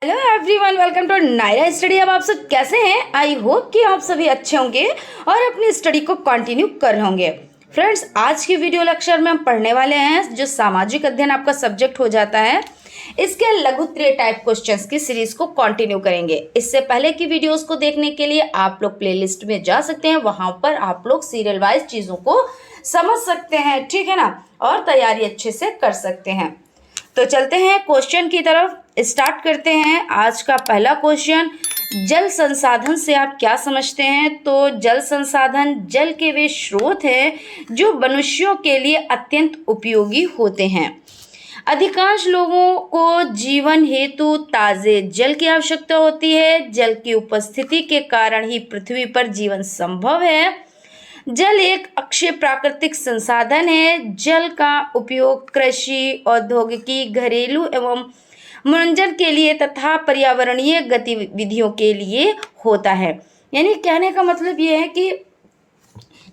Hello everyone, welcome to Naira study. अब आप सब कैसे हैं? आई होप कि आप सभी अच्छे होंगे और अपनी स्टडी को कंटिन्यू कर रहे होंगे। फ्रेंड्स, आज की वीडियो लेक्चर में हम पढ़ने वाले हैं जो सामाजिक अध्ययन आपका सब्जेक्ट हो जाता है, इसके लघुत्तरीय टाइप क्वेश्चंस की सीरीज को कंटिन्यू करेंगे। इससे पहले की वीडियोस को देखने के लिए आप लोग प्लेलिस्ट में जा सकते हैं, वहां पर आप लोग सीरियल वाइज चीज़ों को समझ सकते हैं, ठीक है ना, और तैयारी अच्छे से कर सकते हैं। तो चलते हैं क्वेश्चन की तरफ, स्टार्ट करते हैं। आज का पहला क्वेश्चन, जल संसाधन से आप क्या समझते हैं? तो जल संसाधन जल के वे स्रोत हैं जो मनुष्यों के लिए अत्यंत उपयोगी होते हैं। अधिकांश लोगों को जीवन हेतु ताज़े जल की आवश्यकता होती है। जल की उपस्थिति के कारण ही पृथ्वी पर जीवन संभव है। जल एक अक्षय प्राकृतिक संसाधन है। जल का उपयोग कृषि, औद्योगिकी, घरेलू एवं मनोरंजन के लिए तथा पर्यावरणीय गतिविधियों के लिए होता है। यानी कहने का मतलब ये है कि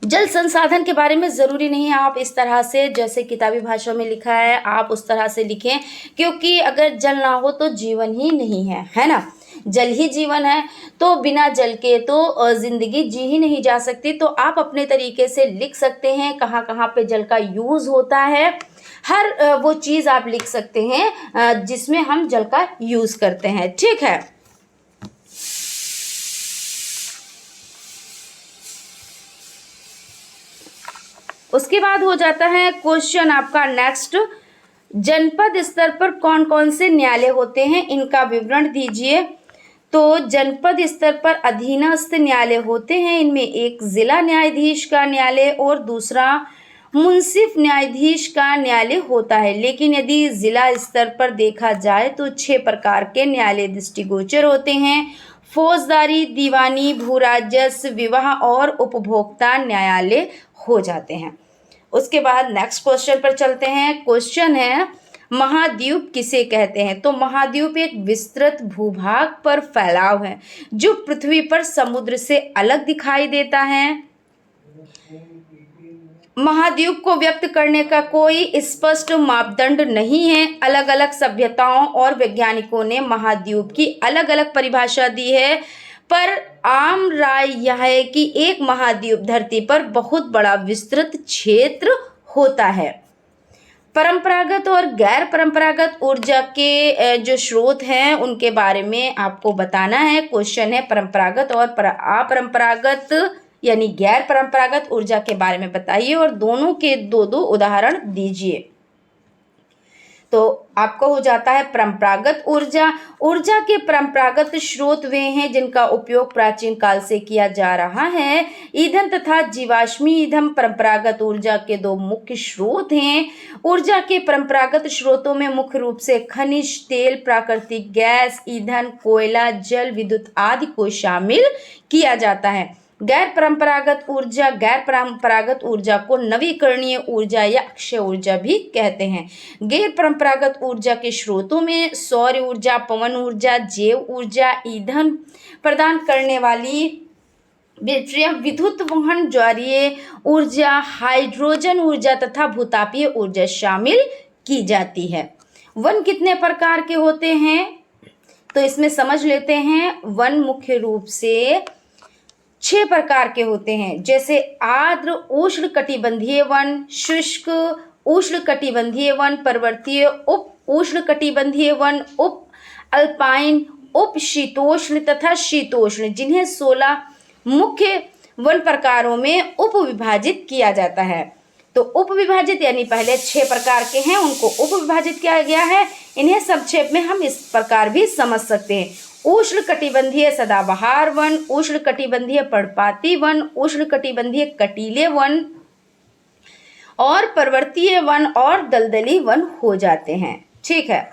जल संसाधन के बारे में ज़रूरी नहीं है आप इस तरह से, जैसे किताबी भाषा में लिखा है, आप उस तरह से लिखें, क्योंकि अगर जल ना हो तो जीवन ही नहीं है ना। जल ही जीवन है, तो बिना जल के तो ज़िंदगी जी ही नहीं जा सकती। तो आप अपने तरीके से लिख सकते हैं कहाँ कहाँ पे जल का यूज़ होता है। हर वो चीज़ आप लिख सकते हैं जिसमें हम जल का यूज़ करते हैं, ठीक है। उसके बाद हो जाता है क्वेश्चन आपका नेक्स्ट, जनपद स्तर पर कौन कौन से न्यायालय होते हैं, इनका विवरण दीजिए। तो जनपद स्तर पर अधीनस्थ न्यायालय होते हैं। इनमें एक जिला न्यायाधीश का न्यायालय और दूसरा मुंसिफ न्यायाधीश का न्यायालय होता है। लेकिन यदि जिला स्तर पर देखा जाए तो 6 प्रकार के न्यायालय दृष्टिगोचर होते हैं। फौजदारी, दीवानी, भू राजस्व, विवाह और उपभोक्ता न्यायालय हो जाते हैं। उसके बाद नेक्स्ट क्वेश्चन पर चलते हैं। क्वेश्चन है, महाद्वीप किसे कहते हैं? तो महाद्वीप एक विस्तृत भूभाग पर फैलाव है जो पृथ्वी पर समुद्र से अलग दिखाई देता है। महाद्वीप को व्यक्त करने का कोई स्पष्ट मापदंड नहीं है। अलग अलग सभ्यताओं और वैज्ञानिकों ने महाद्वीप की अलग अलग परिभाषा दी है, पर आम राय यह है कि एक महाद्वीप धरती पर बहुत बड़ा विस्तृत क्षेत्र होता है। परंपरागत और गैर परंपरागत ऊर्जा के जो स्रोत हैं उनके बारे में आपको बताना है। क्वेश्चन है, परंपरागत और अपरंपरागत यानी गैर परंपरागत ऊर्जा के बारे में बताइए और दोनों के दो दो उदाहरण दीजिए। तो आपको हो जाता है परंपरागत ऊर्जा। ऊर्जा के परंपरागत स्रोत वे हैं जिनका उपयोग प्राचीन काल से किया जा रहा है। ईंधन तथा जीवाश्मी ईंधन परंपरागत ऊर्जा के 2 मुख्य स्रोत हैं। ऊर्जा के परंपरागत स्रोतों में मुख्य रूप से खनिज तेल, प्राकृतिक गैस, ईंधन, कोयला, जल विद्युत आदि को शामिल किया जाता है। गैर परंपरागत ऊर्जा को नवीकरणीय ऊर्जा या अक्षय ऊर्जा भी कहते हैं। गैर परंपरागत ऊर्जा के स्रोतों में सौर ऊर्जा, पवन ऊर्जा, जैव ऊर्जा, ईंधन प्रदान करने वाली विद्युत वहन ज्वारीय ऊर्जा, हाइड्रोजन ऊर्जा तथा भूतापीय ऊर्जा शामिल की जाती है। वन कितने प्रकार के होते हैं? तो इसमें समझ लेते हैं। वन मुख्य रूप से 6 प्रकार के होते हैं, जैसे आर्द्र उष्ण कटिबंधीय वन, शुष्क उष्ण कटिबंधीय वन, पर्वतीय उप उष्ण कटिबंधीय वन, उप अल्पाइन, उप शीतोष्ण तथा शीतोष्ण, जिन्हें 16 मुख्य वन प्रकारों में उप विभाजित किया जाता है। तो उप विभाजित यानी पहले 6 प्रकार के हैं, उनको उप विभाजित किया गया है। इन्हें संक्षेप में हम इस प्रकार भी समझ सकते हैं। उष्ण कटिबंधीय सदाबहार वन, उष्ण कटिबंधीय पर्णपाती वन, उष्ण कटिबंधीय कटीले वन और पर्वतीय वन और दलदली वन हो जाते हैं, ठीक है।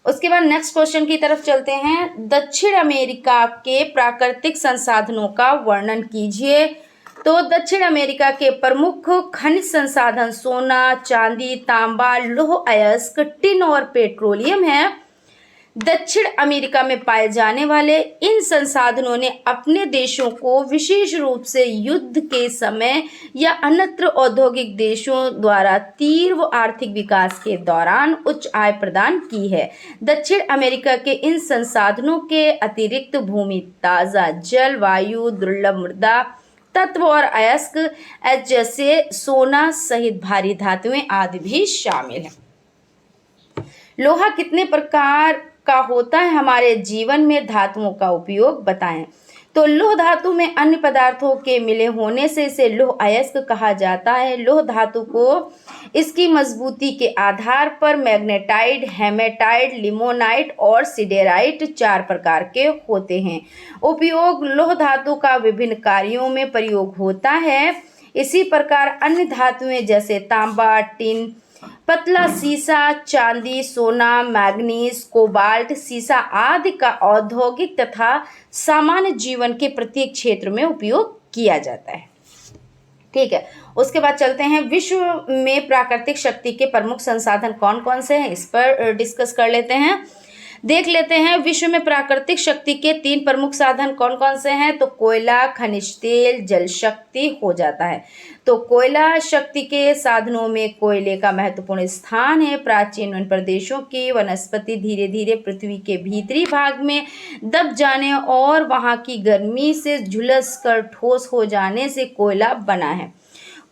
उसके बाद नेक्स्ट क्वेश्चन की तरफ चलते हैं। दक्षिण अमेरिका के प्राकृतिक संसाधनों का वर्णन कीजिए। तो दक्षिण अमेरिका के प्रमुख खनिज संसाधन सोना, चांदी, तांबा, लौह अयस्क, टिन और पेट्रोलियम है। दक्षिण अमेरिका में पाए जाने वाले इन संसाधनों ने अपने देशों को विशेष रूप से युद्ध के समय या अन्यत्र औद्योगिक देशों द्वारा तीव्र आर्थिक विकास के दौरान उच्च आय प्रदान की है। दक्षिण अमेरिका के इन संसाधनों के अतिरिक्त भूमि, ताज़ा जल, वायु, दुर्लभ मृदा तत्व और अयस्क जैसे सोना सहित भारी धातुएं आदि भी शामिल हैं। लोहा कितने प्रकार का होता है? हमारे जीवन में धातुओं का उपयोग बताएं। तो लौह धातु में अन्य पदार्थों के मिले होने से इसे लौह अयस्क कहा जाता है। लौह धातु को इसकी मजबूती के आधार पर मैग्नेटाइट, हेमेटाइट, लिमोनाइट और सिडेराइट 4 प्रकार के होते हैं। उपयोग: लौह धातु का विभिन्न कार्यों में प्रयोग होता है। इसी प्रकार अन्य धातुएं जैसे तांबा, टिन, पतला सीसा, चांदी, सोना, मैग्नीज, कोबाल्ट, सीसा आदि का औद्योगिक तथा सामान्य जीवन के प्रत्येक क्षेत्र में उपयोग किया जाता है। ठीक है, उसके बाद चलते हैं विश्व में प्राकृतिक शक्ति के प्रमुख संसाधन कौन कौन से हैं, इस पर डिस्कस कर लेते हैं। देख लेते हैं विश्व में प्राकृतिक शक्ति के 3 प्रमुख साधन कौन कौन से हैं। तो कोयला, खनिज तेल, जल शक्ति हो जाता है। तो कोयला शक्ति के साधनों में कोयले का महत्वपूर्ण स्थान है। प्राचीन वन प्रदेशों की वनस्पति धीरे धीरे पृथ्वी के भीतरी भाग में दब जाने और वहां की गर्मी से झुलस कर ठोस हो जाने से कोयला बना है।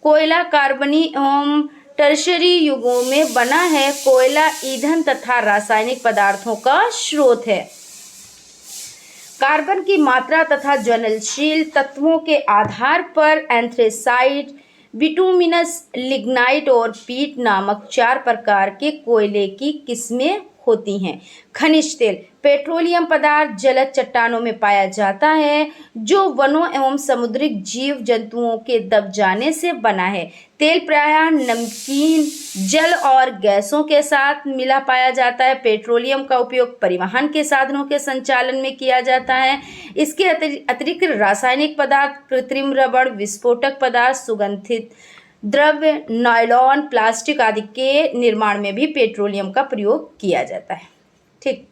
कोयला कार्बनी एवं टर्शरी युगों में बना है। कोयला ईंधन तथा रासायनिक पदार्थों का स्रोत है। कार्बन की मात्रा तथा ज्वलनशील तत्वों के आधार पर एंथ्रेसाइट, बिटुमिनस, लिग्नाइट और पीट नामक 4 प्रकार के कोयले की किस्में होती हैं। खनिज तेल पेट्रोलियम पदार्थ जलज चट्टानों में पाया जाता है जो वनों एवं समुद्रिक जीव जंतुओं के दब जाने से बना है। तेल प्रायः नमकीन जल और गैसों के साथ मिला पाया जाता है। पेट्रोलियम का उपयोग परिवहन के साधनों के संचालन में किया जाता है। इसके अतिरिक्त रासायनिक पदार्थ, कृत्रिम रबड़, विस्फोटक पदार्थ, सुगंधित द्रव्य, नायलॉन, प्लास्टिक आदि के निर्माण में भी पेट्रोलियम का प्रयोग किया जाता है। ठीक,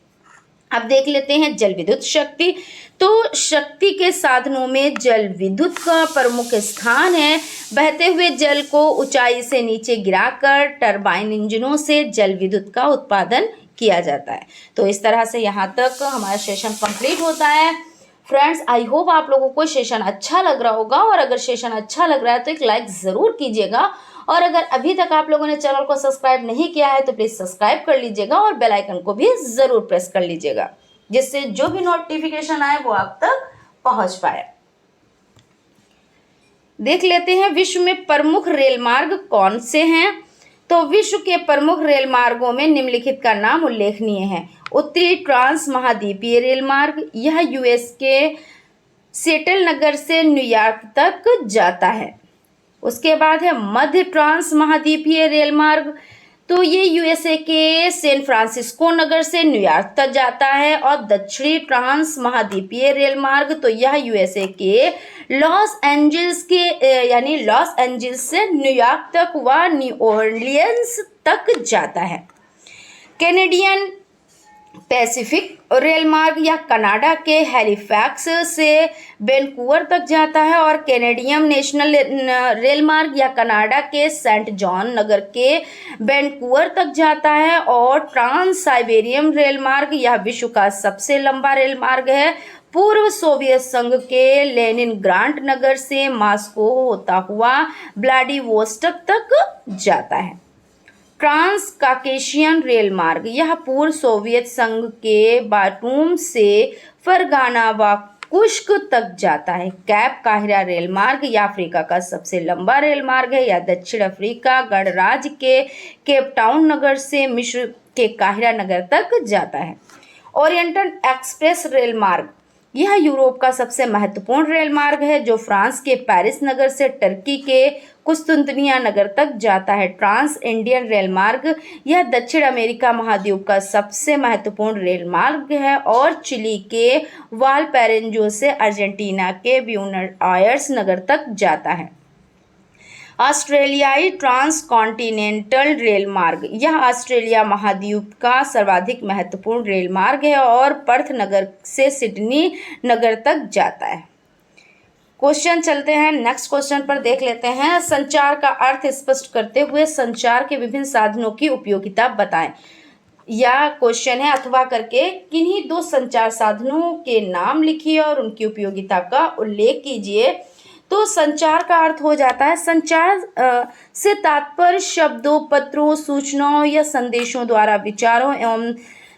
अब देख लेते हैं जल विद्युत शक्ति। तो शक्ति के साधनों में जल विद्युत का प्रमुख स्थान है। बहते हुए जल को ऊंचाई से नीचे गिराकर टरबाइन इंजनों से जल विद्युत का उत्पादन किया जाता है। तो इस तरह से यहाँ तक हमारा सेशन कंप्लीट होता है। फ्रेंड्स, आई होप आप लोगों को सेशन अच्छा लग रहा होगा, और अगर सेशन अच्छा लग रहा है तो एक लाइक ज़रूर कीजिएगा, और अगर अभी तक आप लोगों ने चैनल को सब्सक्राइब नहीं किया है तो प्लीज़ सब्सक्राइब कर लीजिएगा और बेल आइकन को भी ज़रूर प्रेस कर लीजिएगा, जिससे जो भी नोटिफिकेशन आए वो आप तक पहुंच पाए। देख लेते हैं विश्व में प्रमुख रेल मार्ग कौन से हैं। तो विश्व के प्रमुख रेल मार्गों में निम्नलिखित का नाम उल्लेखनीय है। उत्तरी ट्रांस महाद्वीपीय रेल मार्ग, यह यूएस के सेटल नगर से न्यूयॉर्क तक जाता है। उसके बाद है मध्य ट्रांस महाद्वीपीय रेल मार्ग, तो ये यूएसए के सैन फ्रांसिस्को नगर से न्यूयॉर्क तक जाता है। और दक्षिणी ट्रांस महाद्वीपीय रेल मार्ग, तो यह यूएसए के लॉस एंजल्स से न्यूयॉर्क तक व न्यू ऑरलियंस तक जाता है। कैनेडियन पैसिफिक रेल मार्ग यह कनाडा के हैलिफैक्स से वैंकूवर तक जाता है। और कैनेडियन नेशनल रेल मार्ग यह कनाडा के सेंट जॉन नगर के वैंकूवर तक जाता है। और ट्रांस साइबेरियन रेल मार्ग यह विश्व का सबसे लंबा रेल मार्ग है। पूर्व सोवियत संघ के लेनिनग्राड नगर से मॉस्को होता हुआ व्लादिवोस्टोक तक जाता है। ट्रांस काकेशियन रेल मार्ग यह पूर्व सोवियत संघ के बाटूम से फरगाना व कुश्क तक जाता है। कैप काहिरा रेल मार्ग यह अफ्रीका का सबसे लंबा रेल मार्ग है। यह दक्षिण अफ्रीका गणराज्य के केप टाउन नगर से मिस्र के काहिरा नगर तक जाता है। ओरिएंटल एक्सप्रेस रेल मार्ग यह यूरोप का सबसे महत्वपूर्ण रेल मार्ग है, जो फ्रांस के पेरिस नगर से टर्की के कुस्तुंतनिया नगर तक जाता है। ट्रांस इंडियन रेल मार्ग यह दक्षिण अमेरिका महाद्वीप का सबसे महत्वपूर्ण रेल मार्ग है और चिली के वालपैरेंजो से अर्जेंटीना के ब्यूनस आयर्स नगर तक जाता है। ऑस्ट्रेलियाई ट्रांसकॉन्टिनेंटल रेल मार्ग, यह ऑस्ट्रेलिया महाद्वीप का सर्वाधिक महत्वपूर्ण रेल मार्ग है और पर्थ नगर से सिडनी नगर तक जाता है। क्वेश्चन चलते हैं नेक्स्ट क्वेश्चन पर, देख लेते हैं। संचार का अर्थ स्पष्ट करते हुए संचार के विभिन्न साधनों की उपयोगिता बताएं। या क्वेश्चन है अथवा करके किन्हीं दो संचार साधनों के नाम लिखिए और उनकी उपयोगिता का उल्लेख कीजिए। तो संचार का अर्थ हो जाता है, संचार से तात्पर्य शब्दों, पत्रों, सूचनाओं या संदेशों द्वारा विचारों एवं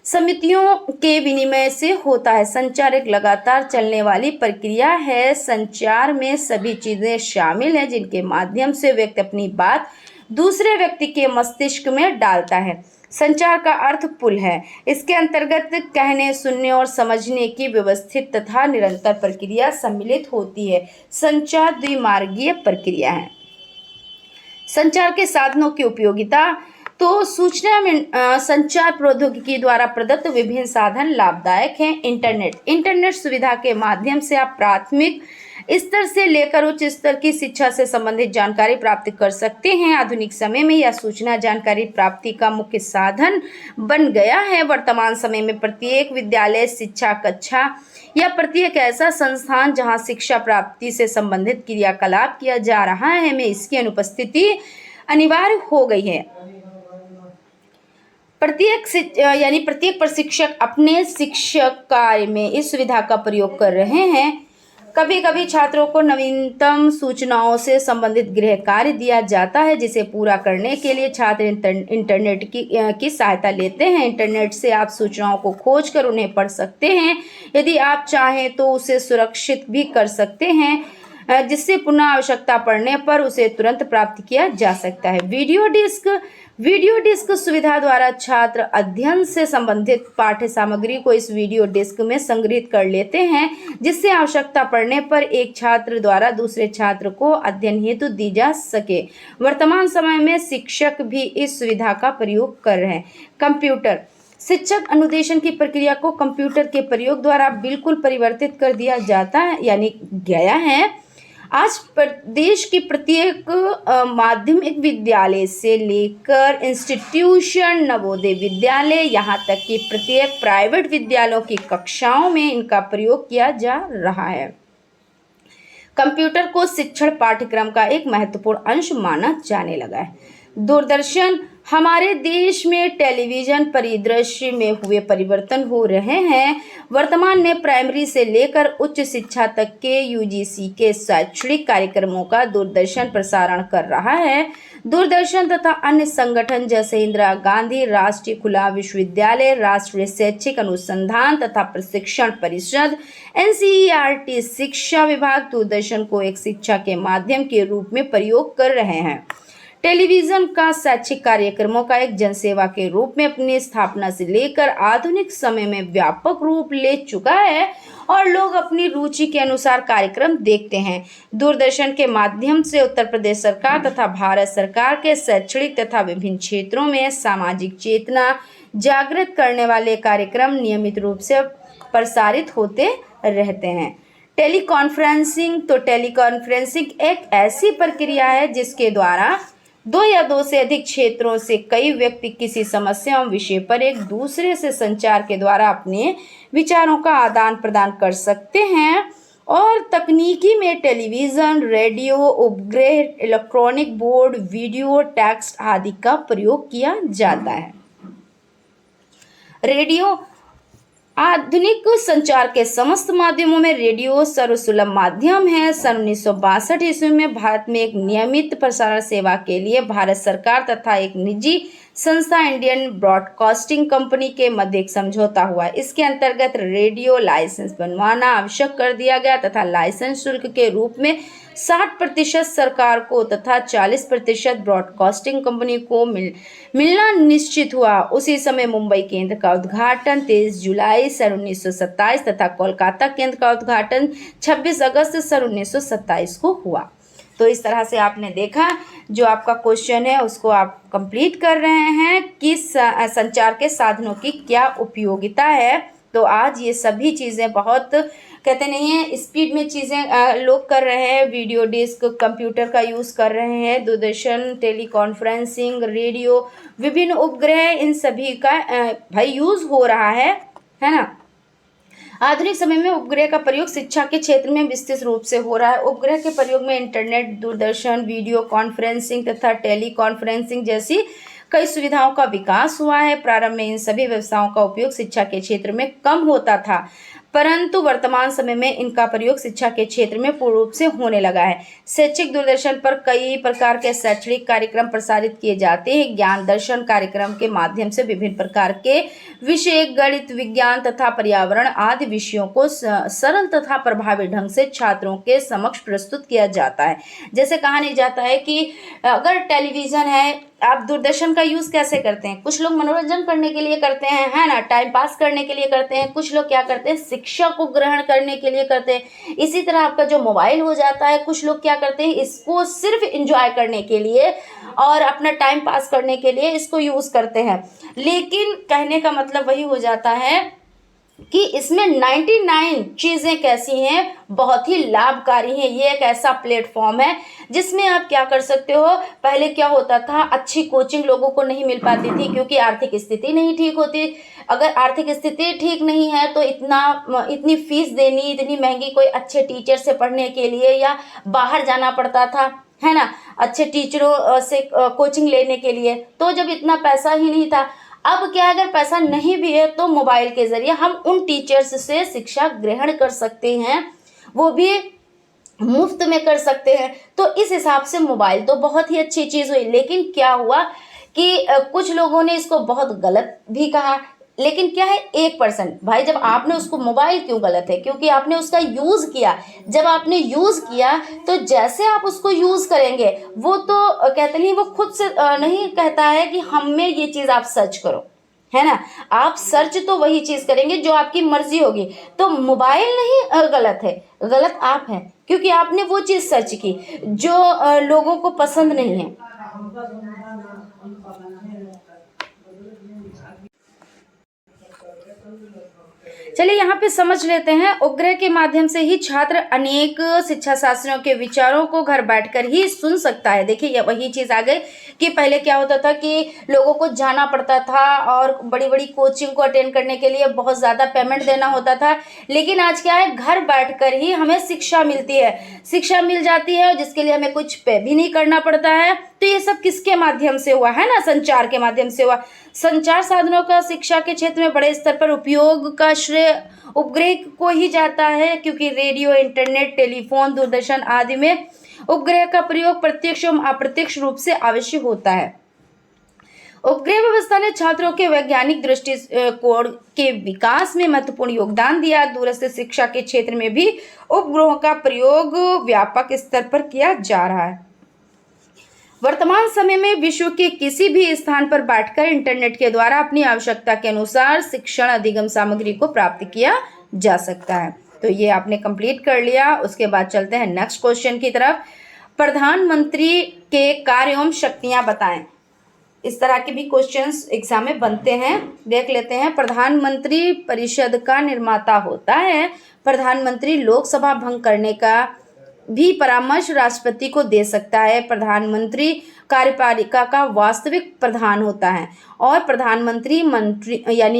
समितियों के विनिमय से होता है। संचार एक लगातार चलने वाली प्रक्रिया है। संचार में सभी चीजें शामिल हैं जिनके माध्यम से व्यक्ति अपनी बात दूसरे व्यक्ति के मस्तिष्क में डालता है। संचार का अर्थ पुल है। इसके अंतर्गत कहने, सुनने और समझने की व्यवस्थित तथा निरंतर प्रक्रिया सम्मिलित होती है। संचार द्विमार्गीय प्रक्रिया है। संचार के साधनों की उपयोगिता, तो सूचना में संचार प्रौद्योगिकी द्वारा प्रदत्त विभिन्न साधन लाभदायक हैं। इंटरनेट सुविधा के माध्यम से आप प्राथमिक स्तर से लेकर उच्च स्तर की शिक्षा से संबंधित जानकारी प्राप्त कर सकते हैं। आधुनिक समय में यह सूचना जानकारी प्राप्ति का मुख्य साधन बन गया है। वर्तमान समय में प्रत्येक विद्यालय, शिक्षा कक्षा या प्रत्येक ऐसा संस्थान जहां शिक्षा प्राप्ति से संबंधित क्रियाकलाप किया जा रहा है में इसकी अनुपस्थिति अनिवार्य हो गई है। प्रत्येक प्रशिक्षक अपने शिक्षक कार्य में इस सुविधा का प्रयोग कर रहे हैं। कभी कभी छात्रों को नवीनतम सूचनाओं से संबंधित गृह कार्य दिया जाता है जिसे पूरा करने के लिए छात्र इंटरनेट की सहायता लेते हैं। इंटरनेट से आप सूचनाओं को खोज कर उन्हें पढ़ सकते हैं। यदि आप चाहें तो उसे सुरक्षित भी कर सकते हैं जिससे पुनः आवश्यकता पड़ने पर उसे तुरंत प्राप्त किया जा सकता है। वीडियो डिस्क सुविधा द्वारा छात्र अध्ययन से संबंधित पाठ्य सामग्री को इस वीडियो डिस्क में संग्रहित कर लेते हैं जिससे आवश्यकता पड़ने पर एक छात्र द्वारा दूसरे छात्र को अध्ययन हेतु दी जा सके। वर्तमान समय में शिक्षक भी इस सुविधा का प्रयोग कर रहे हैं। कंप्यूटर शिक्षक अनुदेशन की प्रक्रिया को कंप्यूटर के प्रयोग द्वारा बिल्कुल परिवर्तित कर दिया जाता है यानी गया है। आज प्रदेश की प्रत्येक माध्यमिक विद्यालय से लेकर इंस्टीट्यूशन, नवोदय विद्यालय, यहाँ तक कि प्रत्येक प्राइवेट विद्यालयों की कक्षाओं में इनका प्रयोग किया जा रहा है। कंप्यूटर को शिक्षण पाठ्यक्रम का एक महत्वपूर्ण अंश माना जाने लगा है। दूरदर्शन, हमारे देश में टेलीविजन परिदृश्य में हुए परिवर्तन हो रहे हैं। वर्तमान में प्राइमरी से लेकर उच्च शिक्षा तक के यूजीसी के शैक्षणिक कार्यक्रमों का दूरदर्शन प्रसारण कर रहा है। दूरदर्शन तथा अन्य संगठन जैसे इंदिरा गांधी राष्ट्रीय खुला विश्वविद्यालय, राष्ट्रीय शैक्षिक अनुसंधान तथा प्रशिक्षण परिषद, एनसीईआरटी शिक्षा विभाग दूरदर्शन को एक शिक्षा के माध्यम के रूप में प्रयोग कर रहे हैं। टेलीविज़न का शैक्षिक कार्यक्रमों का एक जनसेवा के रूप में अपनी स्थापना से लेकर आधुनिक समय में व्यापक रूप ले चुका है और लोग अपनी रुचि के अनुसार कार्यक्रम देखते हैं। दूरदर्शन के माध्यम से उत्तर प्रदेश सरकार तथा भारत सरकार के शैक्षणिक तथा विभिन्न क्षेत्रों में सामाजिक चेतना जागृत करने वाले कार्यक्रम नियमित रूप से प्रसारित होते रहते हैं। टेलीकॉन्फ्रेंसिंग, तो टेलीकॉन्फ्रेंसिंग एक ऐसी प्रक्रिया है जिसके द्वारा दो या दो से अधिक क्षेत्रों से कई व्यक्ति किसी समस्या एवं विषय पर एक दूसरे से संचार के द्वारा अपने विचारों का आदान प्रदान कर सकते हैं। और तकनीकी में टेलीविज़न, रेडियो, उपग्रह, इलेक्ट्रॉनिक बोर्ड, वीडियो, टेक्स्ट आदि का प्रयोग किया जाता है। रेडियो, आधुनिक संचार के समस्त माध्यमों में रेडियो सर्वसुलभ माध्यम है। सन 1962 ईस्वी में भारत में एक नियमित प्रसारण सेवा के लिए भारत सरकार तथा एक निजी संस्था इंडियन ब्रॉडकास्टिंग कंपनी के मध्य एक समझौता हुआ। इसके अंतर्गत रेडियो लाइसेंस बनवाना आवश्यक कर दिया गया तथा लाइसेंस शुल्क के रूप में 60% सरकार को तथा 40% ब्रॉडकास्टिंग कंपनी को मिलना निश्चित हुआ। उसी समय मुंबई केंद्र का उद्घाटन 23 जुलाई सन 1927 तथा कोलकाता केंद्र का उद्घाटन 26 अगस्त सन 1927 को हुआ। तो इस तरह से आपने देखा, जो आपका क्वेश्चन है उसको आप कंप्लीट कर रहे हैं कि संचार के साधनों की क्या उपयोगिता है। तो आज ये सभी चीज़ें बहुत कहते नहीं हैं स्पीड में चीज़ें लोग कर रहे हैं। वीडियो डिस्क, कंप्यूटर का यूज़ कर रहे हैं, दूरदर्शन, टेलीकॉन्फ्रेंसिंग, रेडियो, विभिन्न उपग्रह, इन सभी का भाई यूज़ हो रहा है ना। आधुनिक समय में उपग्रह का प्रयोग शिक्षा के क्षेत्र में विस्तृत रूप से हो रहा है। उपग्रह के प्रयोग में इंटरनेट, दूरदर्शन, वीडियो कॉन्फ्रेंसिंग तथा टेली कॉन्फ्रेंसिंग जैसी कई सुविधाओं का विकास हुआ है। प्रारंभ में इन सभी व्यवस्थाओं का उपयोग शिक्षा के क्षेत्र में कम होता था, परंतु वर्तमान समय में इनका प्रयोग शिक्षा के क्षेत्र में पूर्ण रूप से होने लगा है। शैक्षिक दूरदर्शन पर कई प्रकार के शैक्षणिक कार्यक्रम प्रसारित किए जाते हैं। ज्ञान दर्शन कार्यक्रम के माध्यम से विभिन्न प्रकार के विषय, गणित, विज्ञान तथा पर्यावरण आदि विषयों को सरल तथा प्रभावी ढंग से छात्रों के समक्ष प्रस्तुत किया जाता है। जैसे कहा नहीं जाता है कि अगर टेलीविज़न है, आप दूरदर्शन का यूज़ कैसे करते हैं? कुछ लोग मनोरंजन करने के लिए करते हैं, है ना, टाइम पास करने के लिए करते हैं। कुछ लोग क्या करते हैं, शिक्षा को ग्रहण करने के लिए करते हैं। इसी तरह आपका जो मोबाइल हो जाता है, कुछ लोग क्या करते हैं, इसको सिर्फ एंजॉय करने के लिए और अपना टाइम पास करने के लिए इसको यूज़ करते हैं। लेकिन कहने का मतलब वही हो जाता है कि इसमें 99 चीज़ें कैसी हैं, बहुत ही लाभकारी हैं। ये एक ऐसा प्लेटफॉर्म है जिसमें आप क्या कर सकते हो। पहले क्या होता था, अच्छी कोचिंग लोगों को नहीं मिल पाती थी क्योंकि आर्थिक स्थिति नहीं ठीक होती। अगर आर्थिक स्थिति ठीक नहीं है तो इतनी फीस देनी, इतनी महंगी कोई अच्छे टीचर से पढ़ने के लिए या बाहर जाना पड़ता था, है ना, अच्छे टीचरों से कोचिंग लेने के लिए। तो जब इतना पैसा ही नहीं था, अब क्या, अगर पैसा नहीं भी है तो मोबाइल के ज़रिए हम उन टीचर्स से शिक्षा ग्रहण कर सकते हैं, वो भी मुफ्त में कर सकते हैं। तो इस हिसाब से मोबाइल तो बहुत ही अच्छी चीज़ हुई। लेकिन क्या हुआ कि कुछ लोगों ने इसको बहुत गलत भी कहा। लेकिन क्या है, 1% भाई, जब आपने उसको, मोबाइल क्यों गलत है, क्योंकि आपने उसका यूज़ किया। जब आपने यूज़ किया तो जैसे आप उसको यूज़ करेंगे, वो तो कहते नहीं, वो खुद से नहीं कहता है कि हमें ये चीज़ आप सर्च करो, है ना। आप सर्च तो वही चीज़ करेंगे जो आपकी मर्जी होगी। तो मोबाइल नहीं गलत है, गलत आप हैं, क्योंकि आपने वो चीज़ सर्च की जो लोगों को पसंद नहीं है। चलिए यहाँ पे समझ लेते हैं। उपग्रह के माध्यम से ही छात्र अनेक शिक्षा शास्त्रियों के विचारों को घर बैठकर ही सुन सकता है। देखिए, ये वही चीज़ आ गई कि पहले क्या होता था कि लोगों को जाना पड़ता था और बड़ी बड़ी कोचिंग को अटेंड करने के लिए बहुत ज़्यादा पेमेंट देना होता था। लेकिन आज क्या है, घर बैठकर ही हमें शिक्षा मिलती है, शिक्षा मिल जाती है, और जिसके लिए हमें कुछ पे भी नहीं करना पड़ता है। तो ये सब किसके माध्यम से हुआ, है ना, संचार के माध्यम से हुआ। संचार साधनों का शिक्षा के क्षेत्र में बड़े स्तर पर उपयोग का श्रेय उपग्रह को ही जाता है, क्योंकि रेडियो, इंटरनेट, टेलीफोन, दूरदर्शन आदि में उपग्रह का प्रयोग प्रत्यक्ष एवं अप्रत्यक्ष रूप से आवश्यक होता है। उपग्रह व्यवस्था ने छात्रों के वैज्ञानिक दृष्टिकोण के विकास में महत्वपूर्ण योगदान दिया। दूरस्थ शिक्षा के क्षेत्र में भी उपग्रहों का प्रयोग व्यापक स्तर पर किया जा रहा है। वर्तमान समय में विश्व के किसी भी स्थान पर बैठकर इंटरनेट के द्वारा अपनी आवश्यकता के अनुसार शिक्षण अधिगम सामग्री को प्राप्त किया जा सकता है। तो ये आपने कंप्लीट कर लिया। उसके बाद चलते हैं नेक्स्ट क्वेश्चन की तरफ। प्रधानमंत्री के कार्य एवं शक्तियां बताएं। इस तरह के भी क्वेश्चंस एग्जाम में बनते हैं, देख लेते हैं। प्रधानमंत्री परिषद का निर्माता होता है। प्रधानमंत्री लोकसभा भंग करने का भी परामर्श राष्ट्रपति को दे सकता है। प्रधानमंत्री कार्यपालिका का वास्तविक प्रधान होता है और प्रधानमंत्री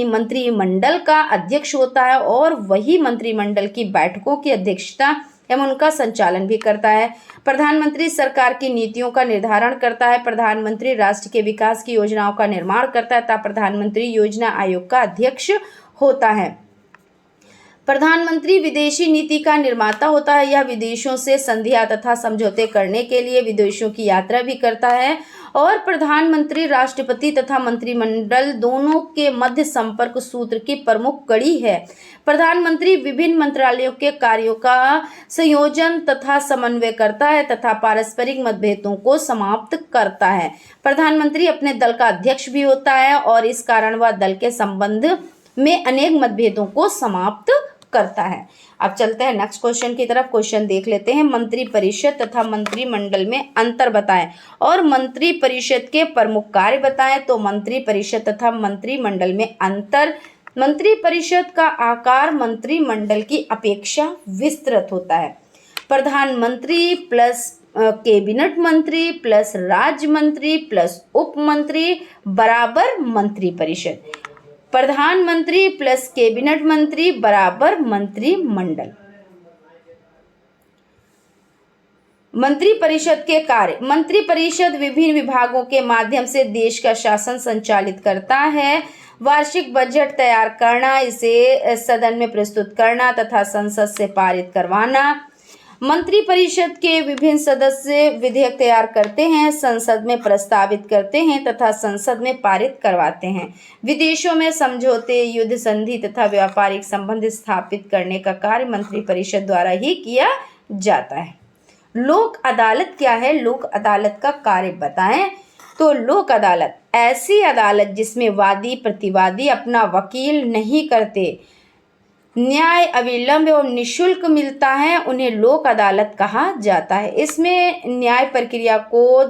मंत्रिमंडल का अध्यक्ष होता है, और वही मंत्रिमंडल की बैठकों की अध्यक्षता एवं उनका संचालन भी करता है। प्रधानमंत्री सरकार की नीतियों का निर्धारण करता है। प्रधानमंत्री राष्ट्र के विकास की योजनाओं का निर्माण करता है तथा प्रधानमंत्री योजना आयोग का अध्यक्ष होता है। प्रधानमंत्री विदेशी नीति का निर्माता होता है। यह विदेशों से संधियां तथा समझौते करने के लिए विदेशों की यात्रा भी करता है, और प्रधानमंत्री राष्ट्रपति तथा मंत्रिमंडल दोनों के मध्य संपर्क सूत्र की प्रमुख कड़ी है। प्रधानमंत्री विभिन्न मंत्रालयों के कार्यों का संयोजन तथा समन्वय करता है तथा पारस्परिक मतभेदों को समाप्त करता है। प्रधानमंत्री अपने दल का अध्यक्ष भी होता है और इस कारण वह दल के संबंध में अनेक मतभेदों को समाप्त करता है। अब चलते हैं नेक्स्ट क्वेश्चन की तरफ। क्वेश्चन देख लेते हैं। मंत्री परिषद तथा मंत्रिमंडल में अंतर बताएं और मंत्री परिषद के प्रमुख कार्य बताएं। तो मंत्री परिषद तथा मंत्रिमंडल में अंतर मंत्री परिषद का आकार मंत्रिमंडल की अपेक्षा विस्तृत होता है। प्रधानमंत्री प्लस कैबिनेट मंत्री प्लस राज्य मंत्री प्लस उप मंत्री बराबर मंत्री परिषद। प्रधानमंत्री प्लस कैबिनेट मंत्री बराबर मंत्रिमंडल। मंत्री परिषद के कार्य। मंत्री परिषद विभिन्न विभागों के माध्यम से देश का शासन संचालित करता है। वार्षिक बजट तैयार करना, इसे सदन में प्रस्तुत करना तथा संसद से पारित करवाना। मंत्री परिषद के विभिन्न सदस्य विधेयक तैयार करते हैं, संसद में प्रस्तावित करते हैं तथा संसद में पारित करवाते हैं। विदेशों में समझौते, युद्ध संधि तथा व्यापारिक संबंध स्थापित करने का कार्य मंत्री परिषद द्वारा ही किया जाता है। लोक अदालत क्या है? लोक अदालत का कार्य बताएं। तो लोक अदालत ऐसी अदालत जिसमें वादी प्रतिवादी अपना वकील नहीं करते, न्याय अविलंब और निःशुल्क मिलता है, उन्हें लोक अदालत कहा जाता है। इसमें न्याय प्रक्रिया को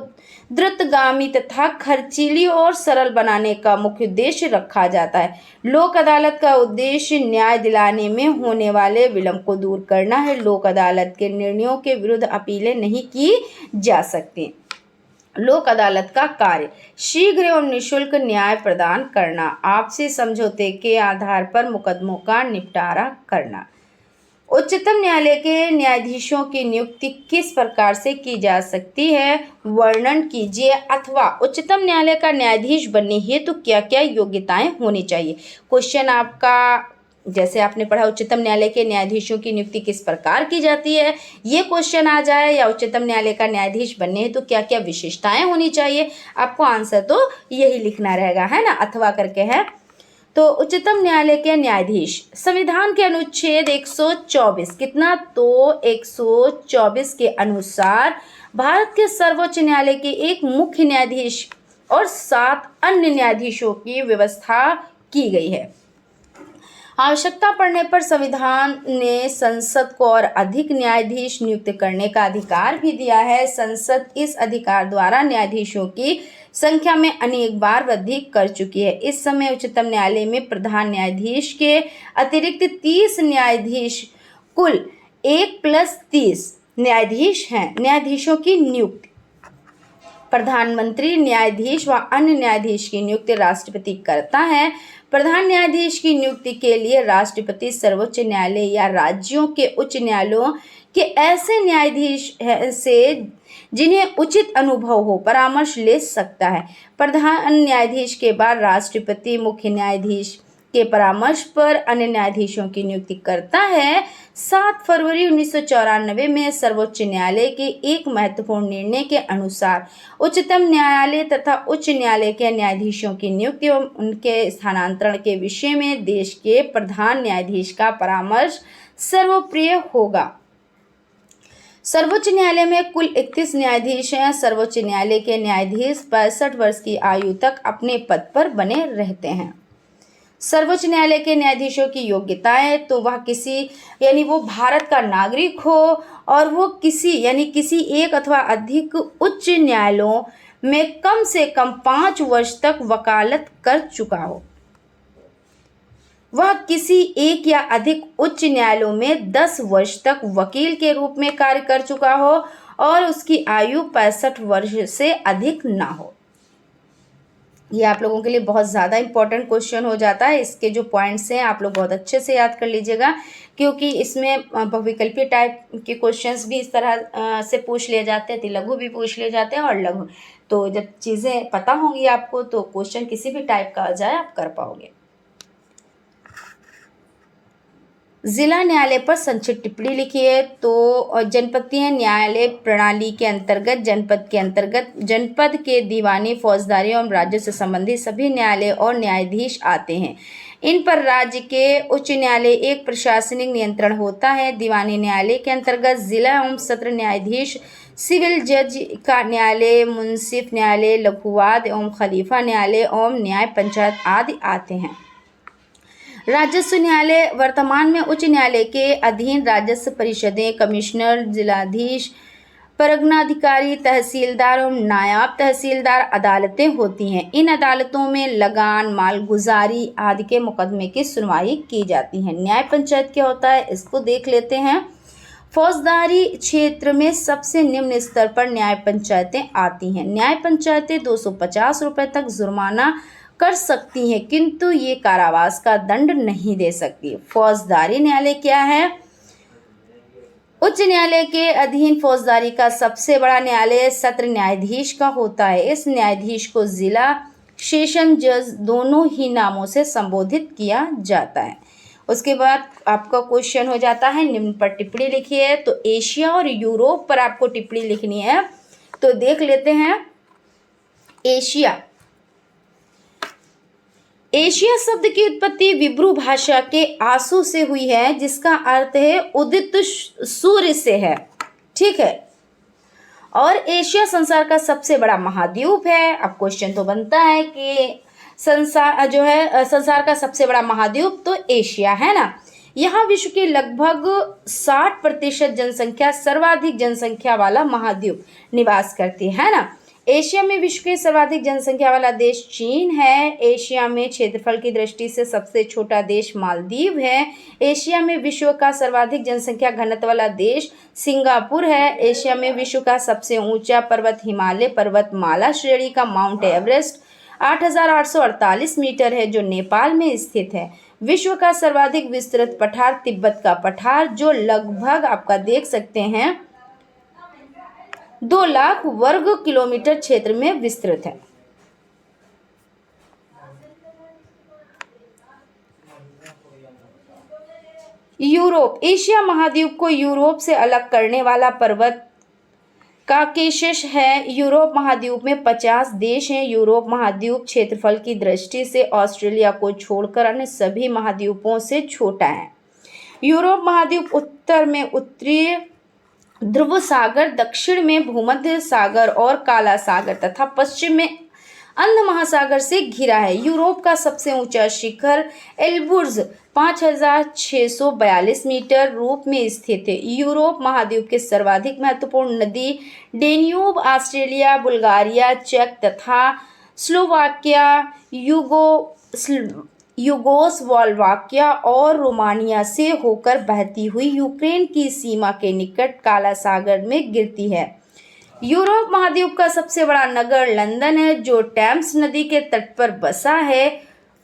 द्रुतगामी तथा खर्चीली और सरल बनाने का मुख्य उद्देश्य रखा जाता है। लोक अदालत का उद्देश्य न्याय दिलाने में होने वाले विलंब को दूर करना है। लोक अदालत के निर्णयों के विरुद्ध अपीलें नहीं की जा सकती। लोक अदालत का कार्य शीघ्र एवं निःशुल्क न्याय प्रदान करना, आपसी समझौते के आधार पर मुकदमों का निपटारा करना। उच्चतम न्यायालय के न्यायाधीशों की नियुक्ति किस प्रकार से की जा सकती है, वर्णन कीजिए। अथवा उच्चतम न्यायालय का न्यायाधीश बनने हेतु क्या क्या योग्यताएं होनी चाहिए। क्वेश्चन आपका, जैसे आपने पढ़ा उच्चतम न्यायालय के न्यायाधीशों की नियुक्ति किस प्रकार की जाती है, ये क्वेश्चन आ जाए, या उच्चतम न्यायालय का न्यायाधीश बनने हेतु क्या क्या विशेषताएं होनी चाहिए, आपको आंसर तो यही लिखना रहेगा, है ना, अथवा करके है। तो उच्चतम न्यायालय के न्यायाधीश संविधान के अनुच्छेद 124 कितना, तो 124 के अनुसार भारत के सर्वोच्च न्यायालय के एक मुख्य न्यायाधीश और 7 अन्य न्यायाधीशों की व्यवस्था की गई है। आवश्यकता पड़ने पर संविधान ने संसद को और अधिक न्यायाधीश नियुक्त करने का अधिकार भी दिया है। संसद इस अधिकार द्वारा न्यायाधीशों की संख्या में अनेक बार वृद्धि कर चुकी है। इस समय उच्चतम न्यायालय में प्रधान न्यायाधीश के अतिरिक्त 30 न्यायाधीश, कुल 1+30 न्यायाधीश हैं। न्यायाधीशों की नियुक्ति प्रधानमंत्री न्यायाधीश व अन्य न्यायाधीश की नियुक्ति राष्ट्रपति करता है। प्रधान न्यायाधीश की नियुक्ति के लिए राष्ट्रपति सर्वोच्च न्यायालय या राज्यों के उच्च न्यायालयों के ऐसे न्यायाधीश से जिन्हें उचित अनुभव हो परामर्श ले सकता है। प्रधान न्यायाधीश के बाद राष्ट्रपति मुख्य न्यायाधीश के परामर्श पर अन्य न्यायाधीशों की नियुक्ति करता है। 7 फरवरी 1994 में सर्वोच्च न्यायालय के एक महत्वपूर्ण निर्णय के अनुसार उच्चतम न्यायालय तथा उच्च न्यायालय के न्यायाधीशों की नियुक्ति एवं उनके स्थानांतरण के विषय में देश के प्रधान न्यायाधीश का परामर्श सर्वप्रिय होगा। सर्वोच्च न्यायालय में कुल 31 न्यायाधीश हैं। सर्वोच्च न्यायालय के न्यायाधीश 65 वर्ष की आयु तक अपने पद पर बने रहते हैं। सर्वोच्च न्यायालय के न्यायाधीशों की योग्यताएं, तो वह यानी वो भारत का नागरिक हो और वो किसी एक अथवा अधिक उच्च न्यायालयों में कम से कम 5 वर्ष तक वकालत कर चुका हो। वह किसी एक या अधिक उच्च न्यायालयों में 10 वर्ष तक वकील के रूप में कार्य कर चुका हो और उसकी आयु 65 वर्ष से अधिक ना हो। ये आप लोगों के लिए बहुत ज़्यादा इंपॉर्टेंट क्वेश्चन हो जाता है। इसके जो पॉइंट्स हैं आप लोग बहुत अच्छे से याद कर लीजिएगा, क्योंकि इसमें बहुविकल्पीय टाइप के क्वेश्चंस भी इस तरह से पूछ लिए जाते हैं, लघु भी पूछ लिए जाते हैं और लघु। तो जब चीज़ें पता होंगी आपको तो क्वेश्चन किसी भी टाइप का आ जाए आप कर पाओगे। जिला न्यायालय पर संक्षिप्त टिप्पणी लिखिए। तो जनपदीय न्यायालय प्रणाली के अंतर्गत जनपद के दीवानी, फौजदारी एवं राज्य से संबंधित सभी न्यायालय और न्यायाधीश आते हैं। इन पर राज्य के उच्च न्यायालय एक प्रशासनिक नियंत्रण होता है। दीवानी न्यायालय के अंतर्गत जिला एवं सत्र न्यायाधीश, सिविल जज का न्यायालय, मुंसिफ न्यायालय, लघुवाद एवं खलीफा न्यायालय एवं न्याय पंचायत आदि आते हैं। राजस्व न्यायालय वर्तमान में उच्च न्यायालय के अधीन राजस्व परिषदें, कमिश्नर, जिलाधीश परगनाधिकारी, तहसीलदार और नायब तहसीलदार अदालतें होती हैं। इन अदालतों में लगान, मालगुजारी आदि के मुकदमे की सुनवाई की जाती है। न्याय पंचायत क्या होता है, इसको देख लेते हैं। फौजदारी क्षेत्र में सबसे निम्न स्तर पर न्याय पंचायतें आती हैं। न्याय पंचायतें 250 रुपये तक जुर्माना कर सकती हैं, किंतु ये कारावास का दंड नहीं दे सकती। फौजदारी न्यायालय क्या है? उच्च न्यायालय के अधीन फौजदारी का सबसे बड़ा न्यायालय सत्र न्यायाधीश का होता है। इस न्यायाधीश को जिला, सेशन जज दोनों ही नामों से संबोधित किया जाता है। उसके बाद आपका क्वेश्चन हो जाता है निम्न पर टिप्पणी लिखिए। तो एशिया और यूरोप पर आपको टिप्पणी लिखनी है। तो देख लेते हैं। एशिया शब्द की उत्पत्ति विब्रू भाषा के आंसू से हुई है, जिसका अर्थ है उदित सूर्य से है। ठीक है। और एशिया संसार का सबसे बड़ा महाद्वीप है। अब क्वेश्चन तो बनता है कि संसार का सबसे बड़ा महाद्वीप तो एशिया है ना। यहाँ विश्व की लगभग 60% जनसंख्या, सर्वाधिक जनसंख्या वाला महाद्वीप निवास करती है ना। एशिया में विश्व के सर्वाधिक जनसंख्या वाला देश चीन है। एशिया में क्षेत्रफल की दृष्टि से सबसे छोटा देश मालदीव है। एशिया में विश्व का सर्वाधिक जनसंख्या घनत्व वाला देश सिंगापुर है। एशिया में विश्व का सबसे ऊंचा पर्वत हिमालय पर्वतमाला श्रेणी का माउंट एवरेस्ट 8,848 मीटर है, जो नेपाल में स्थित है। विश्व का सर्वाधिक विस्तृत पठार तिब्बत का पठार, जो लगभग आपका देख सकते हैं 2 लाख वर्ग किलोमीटर क्षेत्र में विस्तृत है। यूरोप, एशिया महाद्वीप को यूरोप से अलग करने वाला पर्वत काकेशस है। यूरोप महाद्वीप में 50 देश हैं। यूरोप महाद्वीप क्षेत्रफल की दृष्टि से ऑस्ट्रेलिया को छोड़कर अन्य सभी महाद्वीपों से छोटा है। यूरोप महाद्वीप उत्तर में उत्तरीय ध्रुव सागर, दक्षिण में भूमध्य सागर और काला सागर तथा पश्चिम में अंध महासागर से घिरा है। यूरोप का सबसे ऊंचा शिखर एल्ब्रुज 5,642 मीटर रूप में स्थित है। यूरोप महाद्वीप के सर्वाधिक महत्वपूर्ण नदी डेन्यूब ऑस्ट्रिया, बुल्गारिया, चेक तथा स्लोवाकिया, यूगोस्लाविया और रोमानिया से होकर बहती हुई यूक्रेन की सीमा के निकट काला सागर में गिरती है। यूरोप महाद्वीप का सबसे बड़ा नगर लंदन है, जो टेम्स नदी के तट पर बसा है।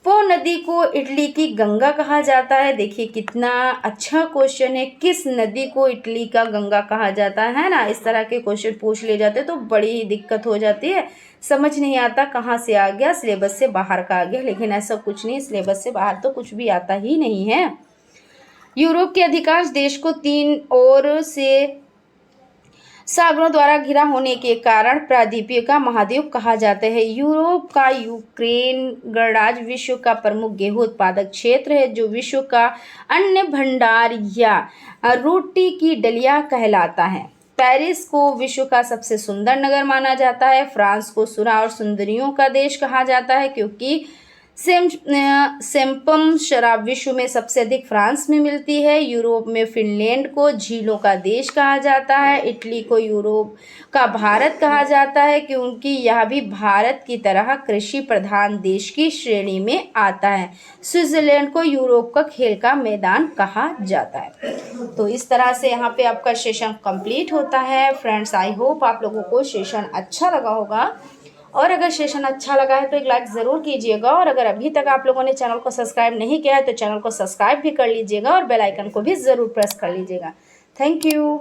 पो नदी को इटली की गंगा कहा जाता है। देखिए कितना अच्छा क्वेश्चन है, किस नदी को इटली का गंगा कहा जाता है ना। इस तरह के क्वेश्चन पूछ ले जाते तो बड़ी ही दिक्कत हो जाती है, समझ नहीं आता कहाँ से आ गया, सिलेबस से बाहर का आ गया। लेकिन ऐसा कुछ नहीं, सिलेबस से बाहर तो कुछ भी आता ही नहीं है। यूरोप के अधिकांश देश को 3 ओर से सागरों द्वारा घिरा होने के कारण प्रायद्वीपीय का महाद्वीप कहा जाता है। यूरोप का यूक्रेन गणराज्य विश्व का प्रमुख गेहूं उत्पादक क्षेत्र है, जो विश्व का अन्न भंडार या रोटी की डलिया कहलाता है। पेरिस को विश्व का सबसे सुंदर नगर माना जाता है। फ्रांस को सुरा और सुंदरियों का देश कहा जाता है, क्योंकि सेम्पम शराब विश्व में सबसे अधिक फ्रांस में मिलती है। यूरोप में फिनलैंड को झीलों का देश कहा जाता है। इटली को यूरोप का भारत कहा जाता है, क्योंकि यह भी भारत की तरह कृषि प्रधान देश की श्रेणी में आता है। स्विट्जरलैंड को यूरोप का खेल का मैदान कहा जाता है। तो इस तरह से यहाँ पे आपका सेशन कंप्लीट होता है। फ्रेंड्स, आई होप आप लोगों को सेशन अच्छा लगा होगा, और अगर सेशन अच्छा लगा है तो एक लाइक ज़रूर कीजिएगा। और अगर अभी तक आप लोगों ने चैनल को सब्सक्राइब नहीं किया है तो चैनल को सब्सक्राइब भी कर लीजिएगा और बेल आइकन को भी ज़रूर प्रेस कर लीजिएगा। Thank you.